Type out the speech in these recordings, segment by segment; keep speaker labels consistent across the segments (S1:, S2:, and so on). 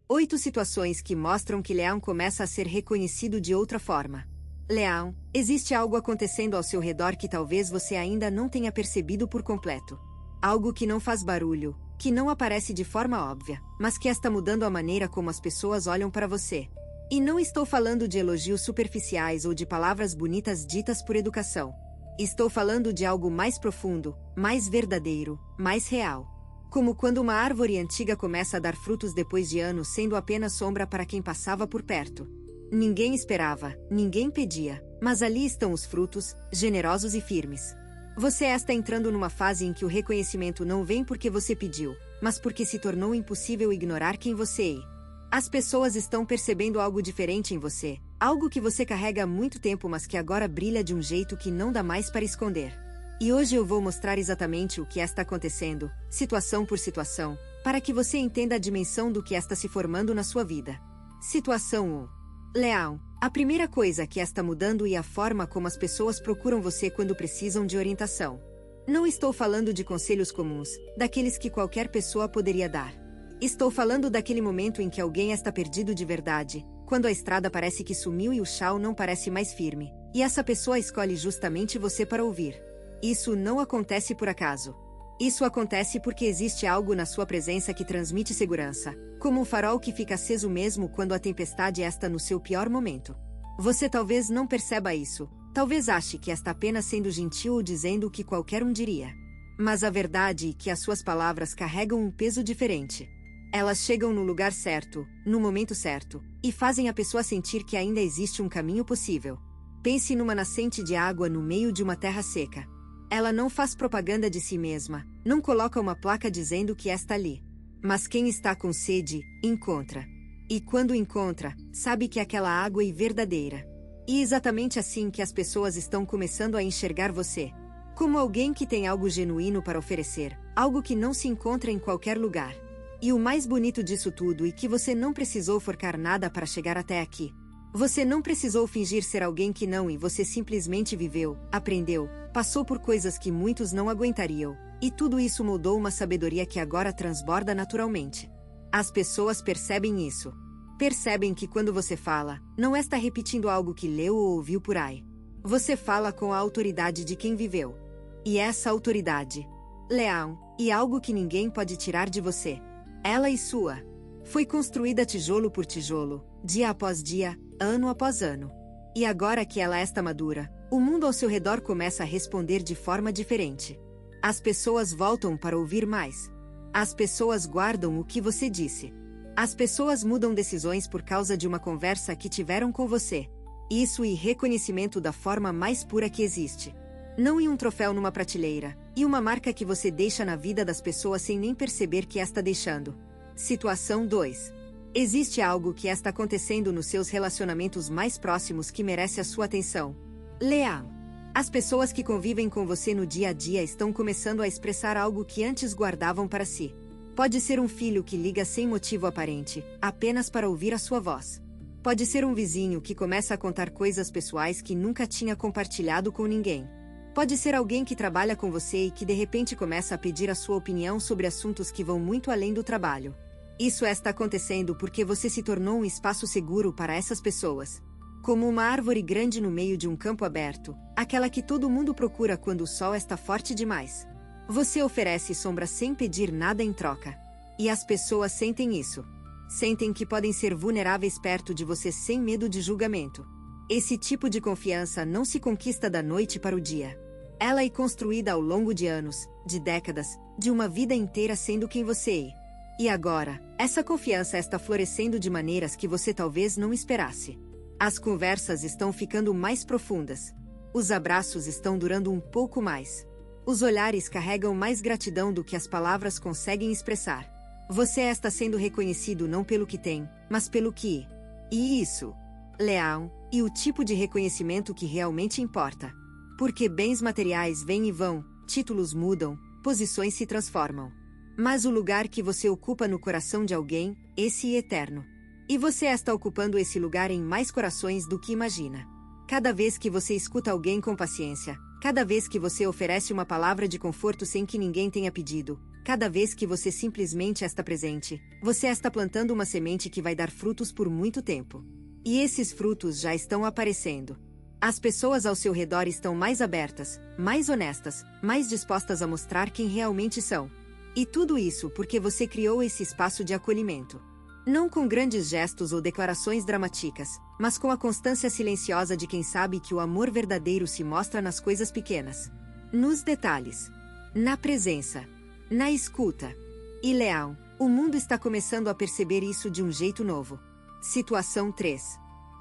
S1: 8 situações que mostram que Leão começa a ser reconhecido de outra forma. Leão, existe algo acontecendo ao seu redor que talvez você ainda não tenha percebido por completo. Algo que não faz barulho, que não aparece de forma óbvia, mas que está mudando a maneira como as pessoas olham para você. E não estou falando de elogios superficiais ou de palavras bonitas ditas por educação. Estou falando de algo mais profundo, mais verdadeiro, mais real. Como quando uma árvore antiga começa a dar frutos depois de anos sendo apenas sombra para quem passava por perto. Ninguém esperava, ninguém pedia, mas ali estão os frutos, generosos e firmes. Você está entrando numa fase em que o reconhecimento não vem porque você pediu, mas porque se tornou impossível ignorar quem você é. As pessoas estão percebendo algo diferente em você, algo que você carrega há muito tempo mas que agora brilha de um jeito que não dá mais para esconder. E hoje eu vou mostrar exatamente o que está acontecendo, situação por situação, para que você entenda a dimensão do que está se formando na sua vida. Situação 1. Leão, a primeira coisa que está mudando é a forma como as pessoas procuram você quando precisam de orientação. Não estou falando de conselhos comuns, daqueles que qualquer pessoa poderia dar. Estou falando daquele momento em que alguém está perdido de verdade, quando a estrada parece que sumiu e o chão não parece mais firme, e essa pessoa escolhe justamente você para ouvir. Isso não acontece por acaso. Isso acontece porque existe algo na sua presença que transmite segurança, como um farol que fica aceso mesmo quando a tempestade está no seu pior momento. Você talvez não perceba isso, talvez ache que está apenas sendo gentil ou dizendo o que qualquer um diria. Mas a verdade é que as suas palavras carregam um peso diferente. Elas chegam no lugar certo, no momento certo, e fazem a pessoa sentir que ainda existe um caminho possível. Pense numa nascente de água no meio de uma terra seca. Ela não faz propaganda de si mesma, não coloca uma placa dizendo que está ali. Mas quem está com sede, encontra. E quando encontra, sabe que aquela água é verdadeira. E exatamente assim que as pessoas estão começando a enxergar você. Como alguém que tem algo genuíno para oferecer, algo que não se encontra em qualquer lugar. E o mais bonito disso tudo é que você não precisou forcar nada para chegar até aqui. Você não precisou fingir ser alguém que não e você simplesmente viveu, aprendeu, passou por coisas que muitos não aguentariam, e tudo isso moldou uma sabedoria que agora transborda naturalmente. As pessoas percebem isso. Percebem que quando você fala, não está repetindo algo que leu ou ouviu por aí. Você fala com a autoridade de quem viveu. E essa autoridade, Leão, é algo que ninguém pode tirar de você. Ela é sua. Foi construída tijolo por tijolo, dia após dia, ano após ano. E agora que ela está madura, o mundo ao seu redor começa a responder de forma diferente. As pessoas voltam para ouvir mais. As pessoas guardam o que você disse. As pessoas mudam decisões por causa de uma conversa que tiveram com você. Isso é reconhecimento da forma mais pura que existe. Não em um troféu numa prateleira, e uma marca que você deixa na vida das pessoas sem nem perceber que está deixando. Situação 2. Existe algo que está acontecendo nos seus relacionamentos mais próximos que merece a sua atenção. Leão. As pessoas que convivem com você no dia a dia estão começando a expressar algo que antes guardavam para si. Pode ser um filho que liga sem motivo aparente, apenas para ouvir a sua voz. Pode ser um vizinho que começa a contar coisas pessoais que nunca tinha compartilhado com ninguém. Pode ser alguém que trabalha com você e que de repente começa a pedir a sua opinião sobre assuntos que vão muito além do trabalho. Isso está acontecendo porque você se tornou um espaço seguro para essas pessoas. Como uma árvore grande no meio de um campo aberto, aquela que todo mundo procura quando o sol está forte demais. Você oferece sombra sem pedir nada em troca. E as pessoas sentem isso. Sentem que podem ser vulneráveis perto de você sem medo de julgamento. Esse tipo de confiança não se conquista da noite para o dia. Ela é construída ao longo de anos, de décadas, de uma vida inteira sendo quem você é. E agora, essa confiança está florescendo de maneiras que você talvez não esperasse. As conversas estão ficando mais profundas. Os abraços estão durando um pouco mais. Os olhares carregam mais gratidão do que as palavras conseguem expressar. Você está sendo reconhecido não pelo que tem, mas pelo que é. E isso, Leão, é o tipo de reconhecimento que realmente importa. Porque bens materiais vêm e vão, títulos mudam, posições se transformam. Mas o lugar que você ocupa no coração de alguém, esse é eterno. E você está ocupando esse lugar em mais corações do que imagina. Cada vez que você escuta alguém com paciência, cada vez que você oferece uma palavra de conforto sem que ninguém tenha pedido, Cada vez que você simplesmente está presente, você está plantando uma semente que vai dar frutos por muito tempo. E esses frutos já estão aparecendo. As pessoas ao seu redor estão mais abertas, mais honestas, mais dispostas a mostrar quem realmente são. E tudo isso porque você criou esse espaço de acolhimento. Não com grandes gestos ou declarações dramáticas, mas com a constância silenciosa de quem sabe que o amor verdadeiro se mostra nas coisas pequenas. Nos detalhes. Na presença. Na escuta. E Leão, o mundo está começando a perceber isso de um jeito novo. Situação 3.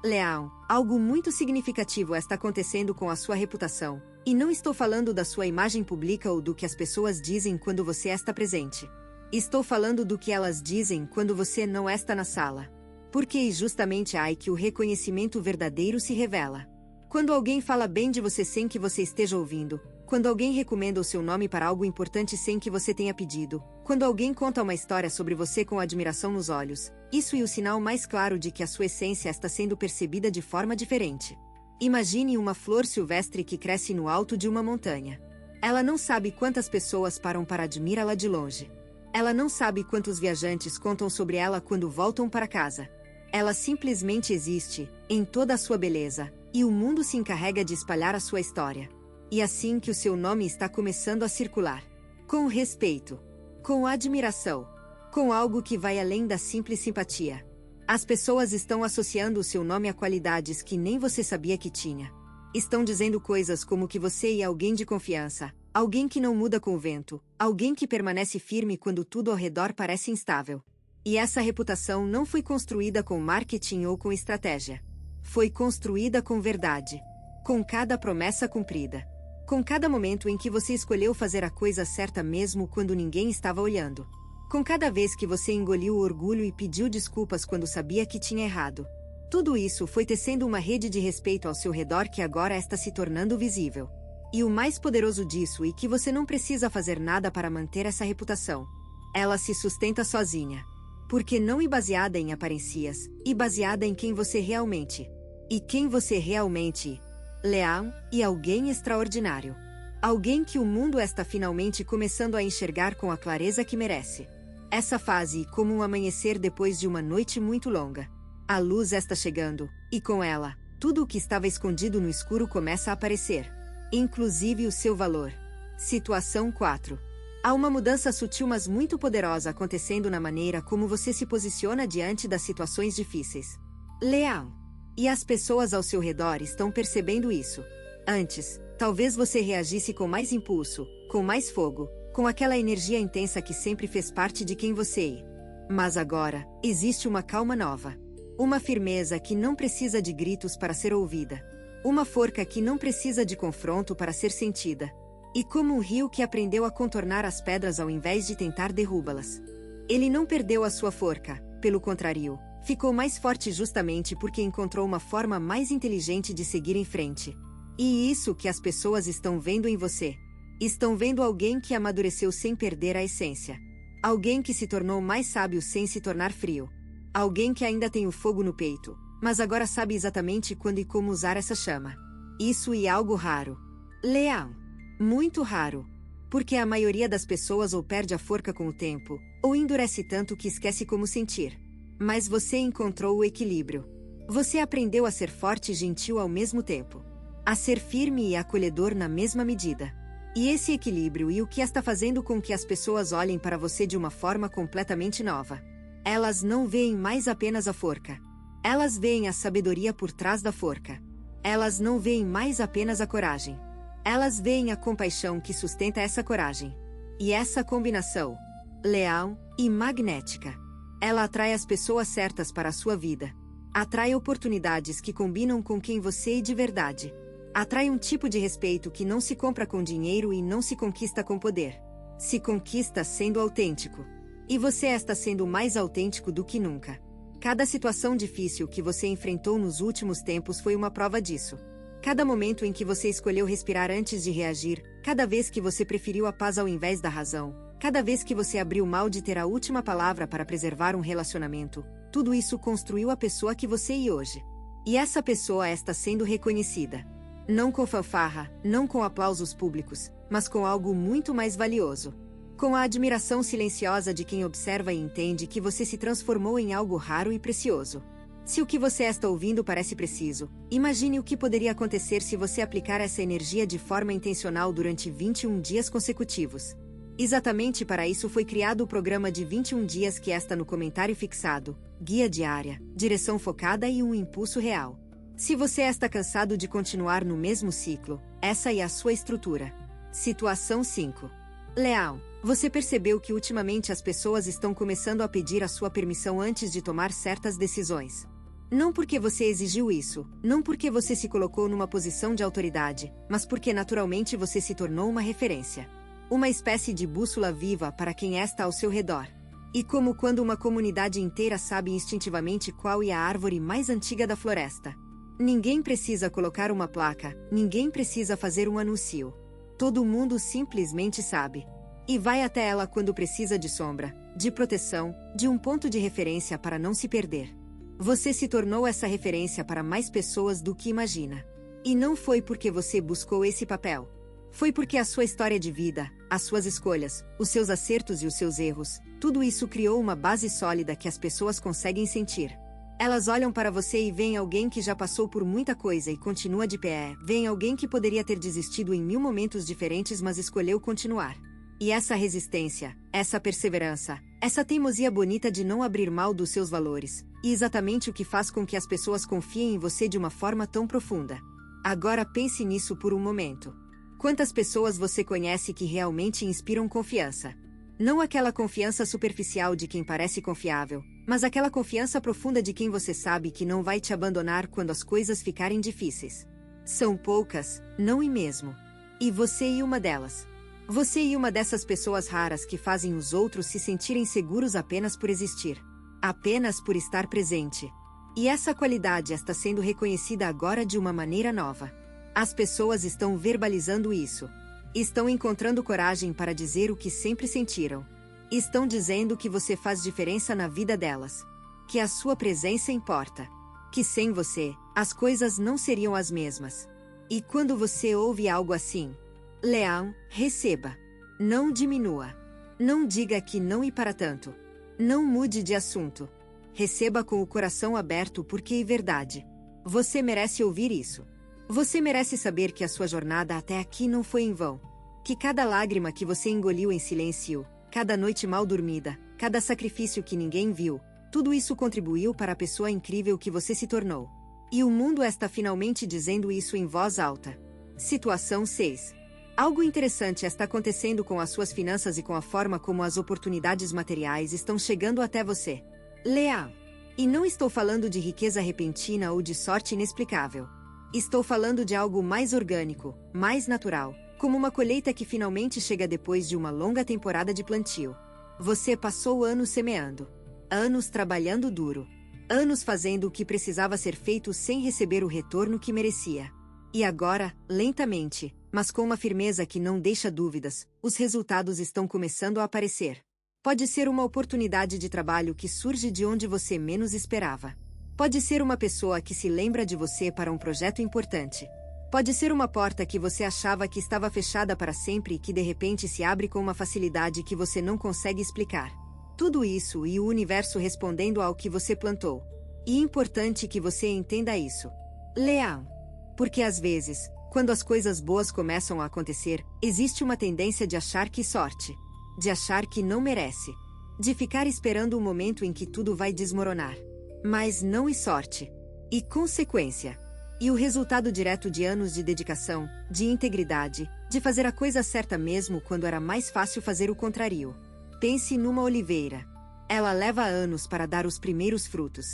S1: Leão, algo muito significativo está acontecendo com a sua reputação, e não estou falando da sua imagem pública ou do que as pessoas dizem quando você está presente. Estou falando do que elas dizem quando você não está na sala. Porque é justamente aí que o reconhecimento verdadeiro se revela. Quando alguém fala bem de você sem que você esteja ouvindo, quando alguém recomenda o seu nome para algo importante sem que você tenha pedido, quando alguém conta uma história sobre você com admiração nos olhos, isso é o sinal mais claro de que a sua essência está sendo percebida de forma diferente. Imagine uma flor silvestre que cresce no alto de uma montanha. Ela não sabe quantas pessoas param para admirá-la de longe. Ela não sabe quantos viajantes contam sobre ela quando voltam para casa. Ela simplesmente existe, em toda a sua beleza, e o mundo se encarrega de espalhar a sua história. E assim que o seu nome está começando a circular. Com respeito. Com admiração. Com algo que vai além da simples simpatia. As pessoas estão associando o seu nome a qualidades que nem você sabia que tinha. Estão dizendo coisas como que você é alguém de confiança, alguém que não muda com o vento, alguém que permanece firme quando tudo ao redor parece instável. E essa reputação não foi construída com marketing ou com estratégia. Foi construída com verdade. Com cada promessa cumprida. Com cada momento em que você escolheu fazer a coisa certa mesmo quando ninguém estava olhando. Com cada vez que você engoliu o orgulho e pediu desculpas quando sabia que tinha errado. Tudo isso foi tecendo uma rede de respeito ao seu redor que agora está se tornando visível. E o mais poderoso disso é que você não precisa fazer nada para manter essa reputação. Ela se sustenta sozinha. Porque não é baseada em aparências, e baseada em quem você realmente. E quem você realmente é. Leão, e alguém extraordinário. Alguém que o mundo está finalmente começando a enxergar com a clareza que merece. Essa fase como um amanhecer depois de uma noite muito longa. A luz está chegando, e com ela, tudo o que estava escondido no escuro começa a aparecer. Inclusive o seu valor. Situação 4. Há uma mudança sutil mas muito poderosa acontecendo na maneira como você se posiciona diante das situações difíceis. Leão. E as pessoas ao seu redor estão percebendo isso. Antes, talvez você reagisse com mais impulso, com mais fogo, com aquela energia intensa que sempre fez parte de quem você é. Mas agora, existe uma calma nova. Uma firmeza que não precisa de gritos para ser ouvida. Uma forca que não precisa de confronto para ser sentida. E como um rio que aprendeu a contornar as pedras ao invés de tentar derrubá-las. Ele não perdeu a sua forca, pelo contrário. Ficou mais forte justamente porque encontrou uma forma mais inteligente de seguir em frente. E isso que as pessoas estão vendo em você. Estão vendo alguém que amadureceu sem perder a essência. Alguém que se tornou mais sábio sem se tornar frio. Alguém que ainda tem o fogo no peito, mas agora sabe exatamente quando e como usar essa chama. Isso é algo raro. Leão. Muito raro. Porque a maioria das pessoas ou perde a forca com o tempo, ou endurece tanto que esquece como sentir. Mas você encontrou o equilíbrio. Você aprendeu a ser forte e gentil ao mesmo tempo. A ser firme e acolhedor na mesma medida. E esse equilíbrio é o que está fazendo com que as pessoas olhem para você de uma forma completamente nova. Elas não veem mais apenas a forca. Elas veem a sabedoria por trás da forca. Elas não veem mais apenas a coragem. Elas veem a compaixão que sustenta essa coragem. E essa combinação, leal e magnética. Ela atrai as pessoas certas para a sua vida. Atrai oportunidades que combinam com quem você é de verdade. Atrai um tipo de respeito que não se compra com dinheiro e não se conquista com poder. Se conquista sendo autêntico. E você está sendo mais autêntico do que nunca. Cada situação difícil que você enfrentou nos últimos tempos foi uma prova disso. Cada momento em que você escolheu respirar antes de reagir, cada vez que você preferiu a paz ao invés da razão, cada vez que você abriu mão de ter a última palavra para preservar um relacionamento, tudo isso construiu a pessoa que você é hoje. E essa pessoa está sendo reconhecida. Não com fanfarra, não com aplausos públicos, mas com algo muito mais valioso. Com a admiração silenciosa de quem observa e entende que você se transformou em algo raro e precioso. Se o que você está ouvindo parece preciso, imagine o que poderia acontecer se você aplicar essa energia de forma intencional durante 21 dias consecutivos. Exatamente para isso foi criado o programa de 21 dias que está no comentário fixado, guia diária, direção focada e um impulso real. Se você está cansado de continuar no mesmo ciclo, essa é a sua estrutura. Situação 5. Leão, você percebeu que ultimamente as pessoas estão começando a pedir a sua permissão antes de tomar certas decisões. Não porque você exigiu isso, não porque você se colocou numa posição de autoridade, mas porque naturalmente você se tornou uma referência. Uma espécie de bússola viva para quem está ao seu redor. E como quando uma comunidade inteira sabe instintivamente qual é a árvore mais antiga da floresta. Ninguém precisa colocar uma placa, ninguém precisa fazer um anúncio. Todo mundo simplesmente sabe. E vai até ela quando precisa de sombra, de proteção, de um ponto de referência para não se perder. Você se tornou essa referência para mais pessoas do que imagina. E não foi porque você buscou esse papel. Foi porque a sua história de vida, as suas escolhas, os seus acertos e os seus erros, tudo isso criou uma base sólida que as pessoas conseguem sentir. Elas olham para você e veem alguém que já passou por muita coisa e continua de pé, veem alguém que poderia ter desistido em 1000 momentos diferentes mas escolheu continuar. E essa resistência, essa perseverança, essa teimosia bonita de não abrir mão dos seus valores, e exatamente o que faz com que as pessoas confiem em você de uma forma tão profunda. Agora pense nisso por um momento. Quantas pessoas você conhece que realmente inspiram confiança? Não aquela confiança superficial de quem parece confiável, mas aquela confiança profunda de quem você sabe que não vai te abandonar quando as coisas ficarem difíceis. São poucas, não e mesmo. E você é uma delas. Você é uma dessas pessoas raras que fazem os outros se sentirem seguros apenas por existir. Apenas por estar presente. E essa qualidade está sendo reconhecida agora de uma maneira nova. As pessoas estão verbalizando isso. Estão encontrando coragem para dizer o que sempre sentiram. Estão dizendo que você faz diferença na vida delas. Que a sua presença importa. Que sem você, as coisas não seriam as mesmas. E quando você ouve algo assim, Leão, receba. Não diminua. Não diga que não e para tanto. Não mude de assunto. Receba com o coração aberto porque é verdade. Você merece ouvir isso. Você merece saber que a sua jornada até aqui não foi em vão. Que cada lágrima que você engoliu em silêncio, cada noite mal dormida, cada sacrifício que ninguém viu, tudo isso contribuiu para a pessoa incrível que você se tornou. E o mundo está finalmente dizendo isso em voz alta. Situação 6. Algo interessante está acontecendo com as suas finanças e com a forma como as oportunidades materiais estão chegando até você. Leão. E não estou falando de riqueza repentina ou de sorte inexplicável. Estou falando de algo mais orgânico, mais natural, como uma colheita que finalmente chega depois de uma longa temporada de plantio. Você passou anos semeando, anos trabalhando duro, anos fazendo o que precisava ser feito sem receber o retorno que merecia. E agora, lentamente, mas com uma firmeza que não deixa dúvidas, os resultados estão começando a aparecer. Pode ser uma oportunidade de trabalho que surge de onde você menos esperava. Pode ser uma pessoa que se lembra de você para um projeto importante. Pode ser uma porta que você achava que estava fechada para sempre e que de repente se abre com uma facilidade que você não consegue explicar. Tudo isso e o universo respondendo ao que você plantou. E é importante que você entenda isso. Leão. Porque às vezes, quando as coisas boas começam a acontecer, existe uma tendência de achar que sorte. De achar que não merece. De ficar esperando o momento em que tudo vai desmoronar. Mas não é sorte. E consequência. E o resultado direto de anos de dedicação, de integridade, de fazer a coisa certa mesmo quando era mais fácil fazer o contrário. Pense numa oliveira. Ela leva anos para dar os primeiros frutos.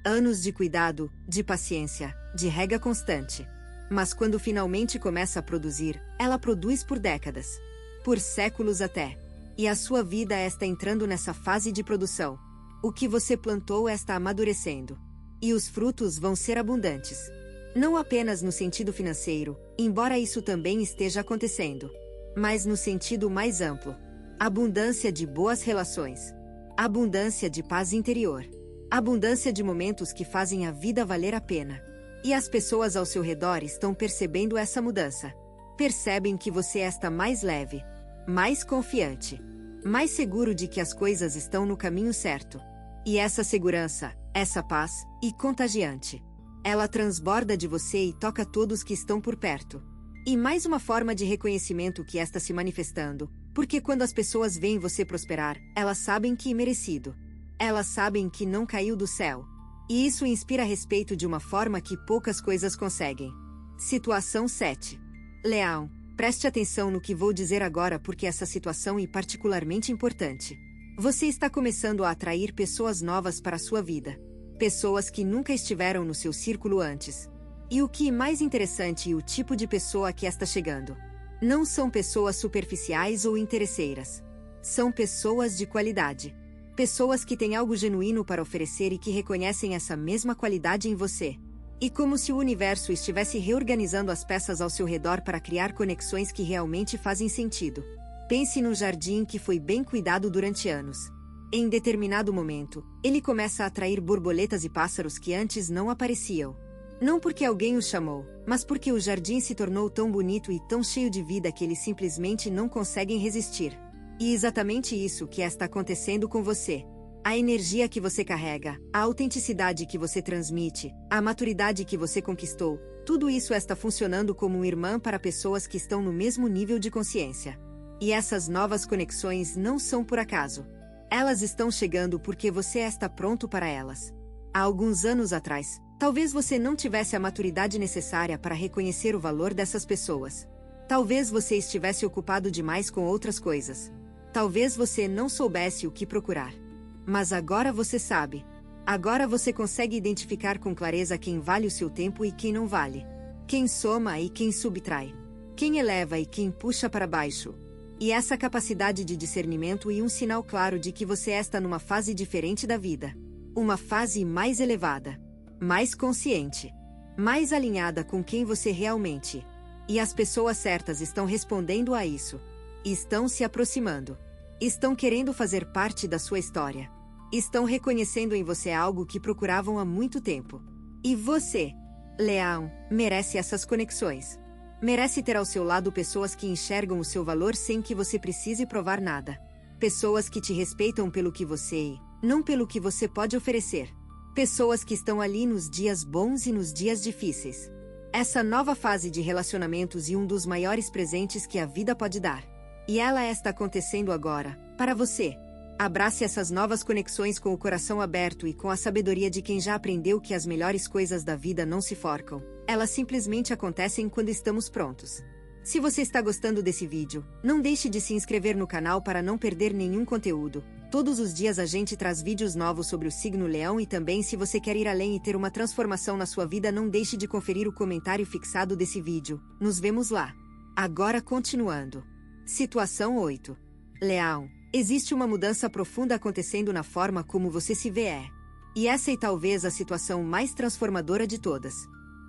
S1: Anos de cuidado, de paciência, de rega constante. Mas quando finalmente começa a produzir, ela produz por décadas. Por séculos até. E a sua vida está entrando nessa fase de produção. O que você plantou está amadurecendo. E os frutos vão ser abundantes. Não apenas no sentido financeiro, embora isso também esteja acontecendo. Mas no sentido mais amplo. Abundância de boas relações. Abundância de paz interior. Abundância de momentos que fazem a vida valer a pena. E as pessoas ao seu redor estão percebendo essa mudança. Percebem que você está mais leve. Mais confiante. mais seguro de que as coisas estão no caminho certo. E essa segurança, essa paz, e contagiante. Ela transborda de você e toca todos que estão por perto. E mais uma forma de reconhecimento que está se manifestando, porque quando as pessoas veem você prosperar, elas sabem que é merecido. Elas sabem que não caiu do céu. E isso inspira respeito de uma forma que poucas coisas conseguem. Situação 7. Leão, preste atenção no que vou dizer agora porque essa situação é particularmente importante. Você está começando a atrair pessoas novas para a sua vida. Pessoas que nunca estiveram no seu círculo antes. E o que é mais interessante é o tipo de pessoa que está chegando. Não são pessoas superficiais ou interesseiras. São pessoas de qualidade. Pessoas que têm algo genuíno para oferecer e que reconhecem essa mesma qualidade em você. E como se o universo estivesse reorganizando as peças ao seu redor para criar conexões que realmente fazem sentido. Pense num jardim que foi bem cuidado durante anos. Em determinado momento, ele começa a atrair borboletas e pássaros que antes não apareciam. Não porque alguém os chamou, mas porque o jardim se tornou tão bonito e tão cheio de vida que eles simplesmente não conseguem resistir. E exatamente isso que está acontecendo com você. A energia que você carrega, a autenticidade que você transmite, a maturidade que você conquistou, tudo isso está funcionando como uma irmã para pessoas que estão no mesmo nível de consciência. E essas novas conexões não são por acaso. Elas estão chegando porque você está pronto para elas. Há alguns anos atrás, talvez você não tivesse a maturidade necessária para reconhecer o valor dessas pessoas. Talvez você estivesse ocupado demais com outras coisas. Talvez você não soubesse o que procurar. Mas agora você sabe. Agora você consegue identificar com clareza quem vale o seu tempo e quem não vale. Quem soma e quem subtrai. Quem eleva e quem puxa para baixo. E essa capacidade de discernimento é um sinal claro de que você está numa fase diferente da vida. Uma fase mais elevada. Mais consciente. Mais alinhada com quem você realmente. E as pessoas certas estão respondendo a isso. Estão se aproximando. Estão querendo fazer parte da sua história. Estão reconhecendo em você algo que procuravam há muito tempo. E você, Leão, merece essas conexões. Merece ter ao seu lado pessoas que enxergam o seu valor sem que você precise provar nada. Pessoas que te respeitam pelo que você é, não pelo que você pode oferecer. Pessoas que estão ali nos dias bons e nos dias difíceis. Essa nova fase de relacionamentos é um dos maiores presentes que a vida pode dar. E ela está acontecendo agora, para você. Abrace essas novas conexões com o coração aberto e com a sabedoria de quem já aprendeu que as melhores coisas da vida não se forçam. Elas simplesmente acontecem quando estamos prontos. Se você está gostando desse vídeo, não deixe de se inscrever no canal para não perder nenhum conteúdo. Todos os dias a gente traz vídeos novos sobre o signo Leão e também se você quer ir além e ter uma transformação na sua vida, não deixe de conferir o comentário fixado desse vídeo. Nos vemos lá. Agora continuando. Situação 8. Leão, existe uma mudança profunda acontecendo na forma como você se vê. E essa é talvez a situação mais transformadora de todas.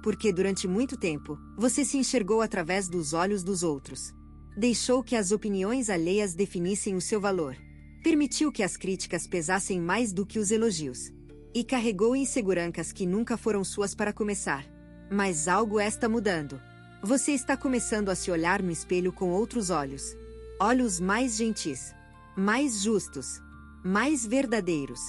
S1: Porque durante muito tempo, você se enxergou através dos olhos dos outros. Deixou que as opiniões alheias definissem o seu valor. Permitiu que as críticas pesassem mais do que os elogios. E carregou inseguranças que nunca foram suas para começar. Mas algo está mudando. Você está começando a se olhar no espelho com outros olhos. Olhos mais gentis. Mais justos. Mais verdadeiros.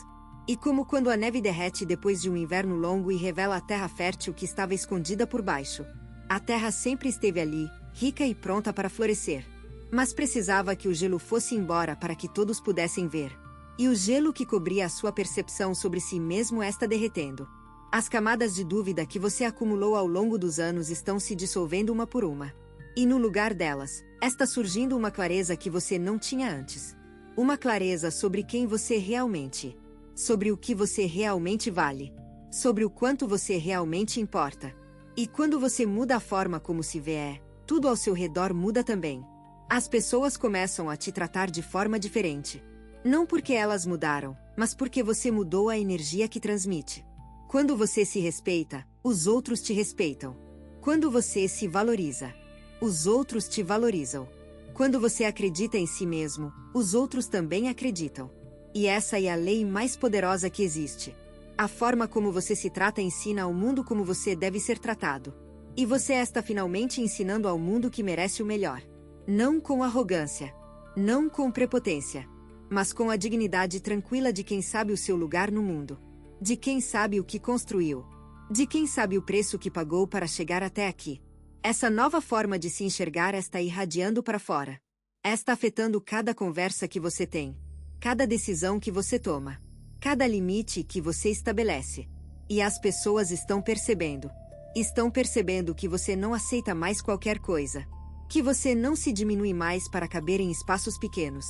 S1: E como quando a neve derrete depois de um inverno longo e revela a terra fértil que estava escondida por baixo. A terra sempre esteve ali, rica e pronta para florescer. Mas precisava que o gelo fosse embora para que todos pudessem ver. E o gelo que cobria a sua percepção sobre si mesmo está derretendo. As camadas de dúvida que você acumulou ao longo dos anos estão se dissolvendo uma por uma. E no lugar delas, está surgindo uma clareza que você não tinha antes. Uma clareza sobre quem você realmente é. Sobre o que você realmente vale. Sobre o quanto você realmente importa. E quando você muda a forma como se vê, tudo ao seu redor muda também. As pessoas começam a te tratar de forma diferente. Não porque elas mudaram, mas porque você mudou a energia que transmite. Quando você se respeita, os outros te respeitam. Quando você se valoriza, os outros te valorizam. Quando você acredita em si mesmo, os outros também acreditam. E essa é a lei mais poderosa que existe. A forma como você se trata ensina ao mundo como você deve ser tratado. E você está finalmente ensinando ao mundo que merece o melhor. Não com arrogância. Não com prepotência. mas com a dignidade tranquila de quem sabe o seu lugar no mundo. De quem sabe o que construiu. De quem sabe o preço que pagou para chegar até aqui. Essa nova forma de se enxergar está irradiando para fora. Está afetando cada conversa que você tem. Cada decisão que você toma. Cada limite que você estabelece. E as pessoas estão percebendo. Estão percebendo que você não aceita mais qualquer coisa. Que você não se diminui mais para caber em espaços pequenos.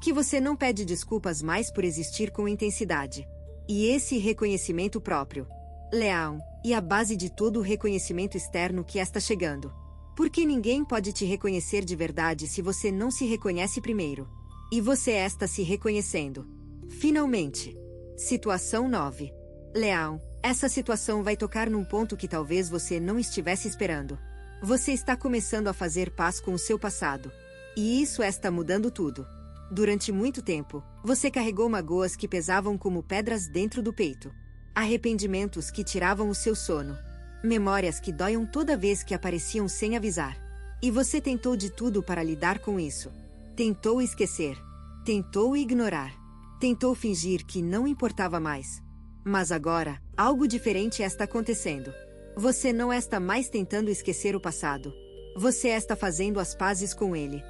S1: Que você não pede desculpas mais por existir com intensidade. E esse reconhecimento próprio, Leão, e a base de todo o reconhecimento externo que está chegando. Porque ninguém pode te reconhecer de verdade se você não se reconhece primeiro. E você está se reconhecendo. Finalmente. Situação 9. Leão, essa situação vai tocar num ponto que talvez você não estivesse esperando. Você está começando a fazer paz com o seu passado. E isso está mudando tudo. Durante muito tempo, você carregou magoas que pesavam como pedras dentro do peito. Arrependimentos que tiravam o seu sono. Memórias que doiam toda vez que apareciam sem avisar. E você tentou de tudo para lidar com isso. Tentou esquecer. Tentou ignorar. Tentou fingir que não importava mais. Mas agora, algo diferente está acontecendo. Você não está mais tentando esquecer o passado. Você está fazendo as pazes com ele.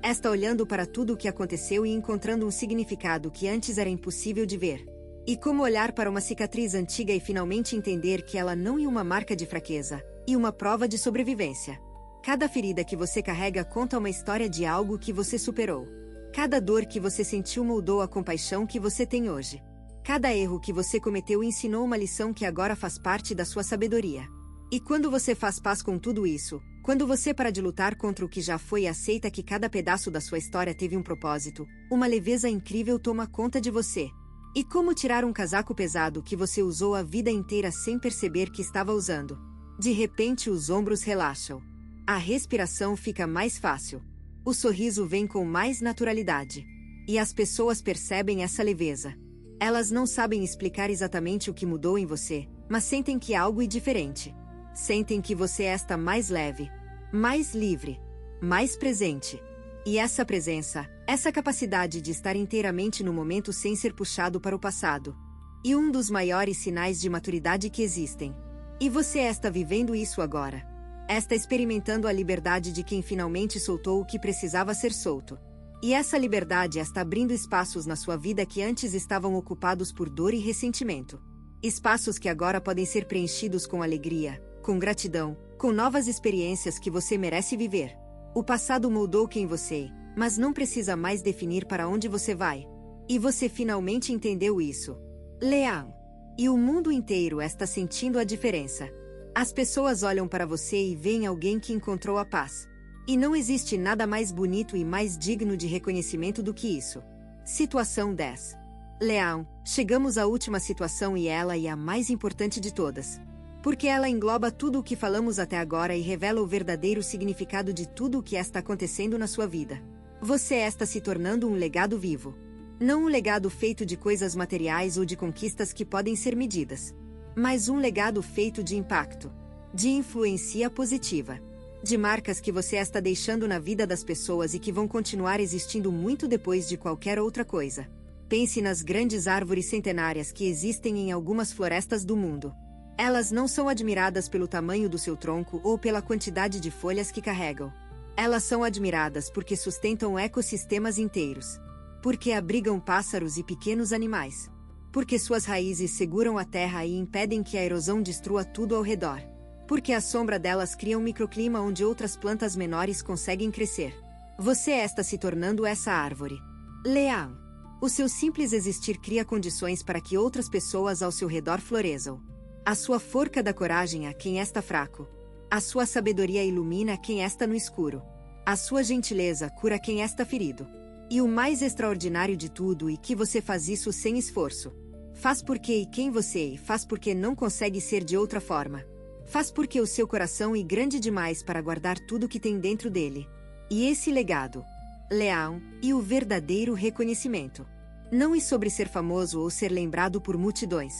S1: Está olhando para tudo o que aconteceu e encontrando um significado que antes era impossível de ver. E como olhar para uma cicatriz antiga e finalmente entender que ela não é uma marca de fraqueza, e uma prova de sobrevivência. Cada ferida que você carrega conta uma história de algo que você superou. Cada dor que você sentiu moldou a compaixão que você tem hoje. Cada erro que você cometeu ensinou uma lição que agora faz parte da sua sabedoria. E quando você faz paz com tudo isso, quando você para de lutar contra o que já foi e aceita que cada pedaço da sua história teve um propósito, uma leveza incrível toma conta de você. E como tirar um casaco pesado que você usou a vida inteira sem perceber que estava usando? De repente os ombros relaxam. A respiração fica mais fácil. O sorriso vem com mais naturalidade. E as pessoas percebem essa leveza. Elas não sabem explicar exatamente o que mudou em você, mas sentem que algo é diferente. Sentem que você está mais leve, mais livre, mais presente. E essa presença, essa capacidade de estar inteiramente no momento sem ser puxado para o passado. E um dos maiores sinais de maturidade que existem. E você está vivendo isso agora. Está experimentando a liberdade de quem finalmente soltou o que precisava ser solto. E essa liberdade está abrindo espaços na sua vida que antes estavam ocupados por dor e ressentimento. Espaços que agora podem ser preenchidos com alegria, com gratidão, com novas experiências que você merece viver. O passado moldou quem você é, mas não precisa mais definir para onde você vai. E você finalmente entendeu isso. Leão. E o mundo inteiro está sentindo a diferença. As pessoas olham para você e veem alguém que encontrou a paz. E não existe nada mais bonito e mais digno de reconhecimento do que isso. Situação 10. Leão, chegamos à última situação e ela é a mais importante de todas. Porque ela engloba tudo o que falamos até agora e revela o verdadeiro significado de tudo o que está acontecendo na sua vida. Você está se tornando um legado vivo. Não um legado feito de coisas materiais ou de conquistas que podem ser medidas. Mas um legado feito de impacto. De influência positiva. De marcas que você está deixando na vida das pessoas e que vão continuar existindo muito depois de qualquer outra coisa. Pense nas grandes árvores centenárias que existem em algumas florestas do mundo. Elas não são admiradas pelo tamanho do seu tronco ou pela quantidade de folhas que carregam. Elas são admiradas porque sustentam ecossistemas inteiros. Porque abrigam pássaros e pequenos animais. Porque suas raízes seguram a terra e impedem que a erosão destrua tudo ao redor. Porque a sombra delas cria um microclima onde outras plantas menores conseguem crescer. Você está se tornando essa árvore. Leão. O seu simples existir cria condições para que outras pessoas ao seu redor floresçam. A sua forca dá coragem a quem está fraco. A sua sabedoria ilumina quem está no escuro. A sua gentileza cura quem está ferido. E o mais extraordinário de tudo é que você faz isso sem esforço. Faz porque e quem você é, faz porque não consegue ser de outra forma. Faz porque o seu coração é grande demais para guardar tudo que tem dentro dele. E esse legado, Leão, e o verdadeiro reconhecimento. Não é sobre ser famoso ou ser lembrado por multidões.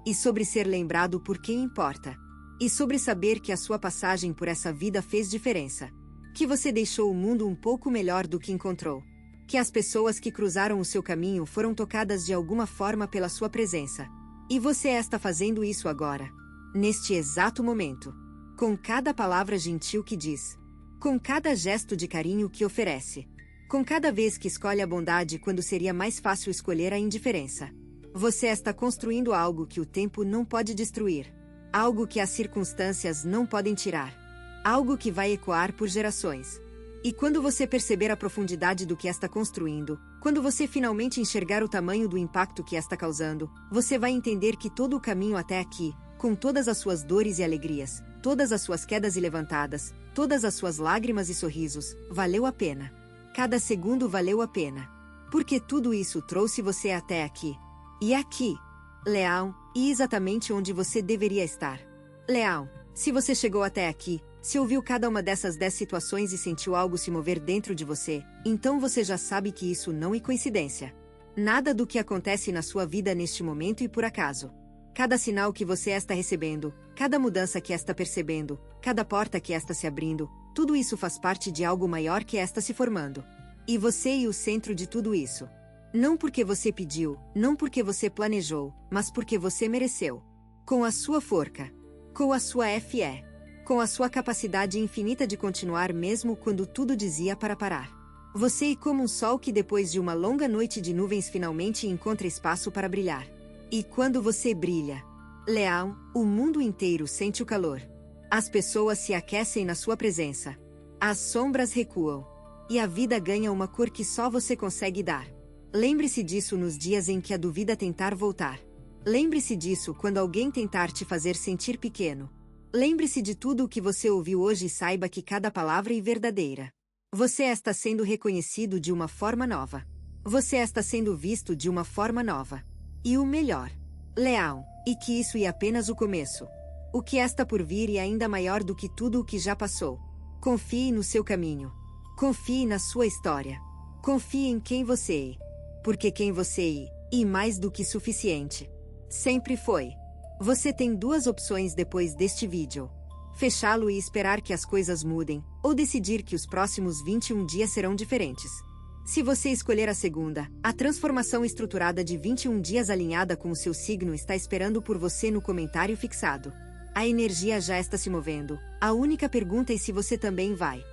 S1: E sobre ser lembrado por quem importa. E sobre saber que a sua passagem por essa vida fez diferença. Que você deixou o mundo um pouco melhor do que encontrou. Que as pessoas que cruzaram o seu caminho foram tocadas de alguma forma pela sua presença. E você está fazendo isso agora. Neste exato momento. Com cada palavra gentil que diz. Com cada gesto de carinho que oferece. Com cada vez que escolhe a bondade quando seria mais fácil escolher a indiferença. Você está construindo algo que o tempo não pode destruir. Algo que as circunstâncias não podem tirar. Algo que vai ecoar por gerações. E quando você perceber a profundidade do que está construindo, quando você finalmente enxergar o tamanho do impacto que está causando, você vai entender que todo o caminho até aqui, com todas as suas dores e alegrias, todas as suas quedas e levantadas, todas as suas lágrimas e sorrisos, valeu a pena. Cada segundo valeu a pena. Porque tudo isso trouxe você até aqui. E aqui, Leão, e exatamente onde você deveria estar. Leão, se você chegou até aqui, se ouviu cada uma dessas 10 situações e sentiu algo se mover dentro de você, então você já sabe que isso não é coincidência. Nada do que acontece na sua vida neste momento e por acaso. Cada sinal que você está recebendo, cada mudança que está percebendo, cada porta que está se abrindo, tudo isso faz parte de algo maior que está se formando. E você é o centro de tudo isso. Não porque você pediu, não porque você planejou, mas porque você mereceu. Com a sua forca. Com a sua fé. Com a sua capacidade infinita de continuar mesmo quando tudo dizia para parar. Você é como um sol que depois de uma longa noite de nuvens finalmente encontra espaço para brilhar. E quando você brilha, Leão, o mundo inteiro sente o calor. As pessoas se aquecem na sua presença. As sombras recuam. E a vida ganha uma cor que só você consegue dar. Lembre-se disso nos dias em que a dúvida tentar voltar. Lembre-se disso quando alguém tentar te fazer sentir pequeno. Lembre-se de tudo o que você ouviu hoje e saiba que cada palavra é verdadeira. Você está sendo reconhecido de uma forma nova. Você está sendo visto de uma forma nova. E o melhor, Leão, e que isso é apenas o começo. O que está por vir é ainda maior do que tudo o que já passou. Confie no seu caminho. Confie na sua história. Confie em quem você é. Porque quem você é, e mais do que suficiente. Sempre foi. Você tem duas opções depois deste vídeo. Fechá-lo e esperar que as coisas mudem, ou decidir que os próximos 21 dias serão diferentes. Se você escolher a segunda, a transformação estruturada de 21 dias alinhada com o seu signo está esperando por você no comentário fixado. A energia já está se movendo. A única pergunta é se você também vai.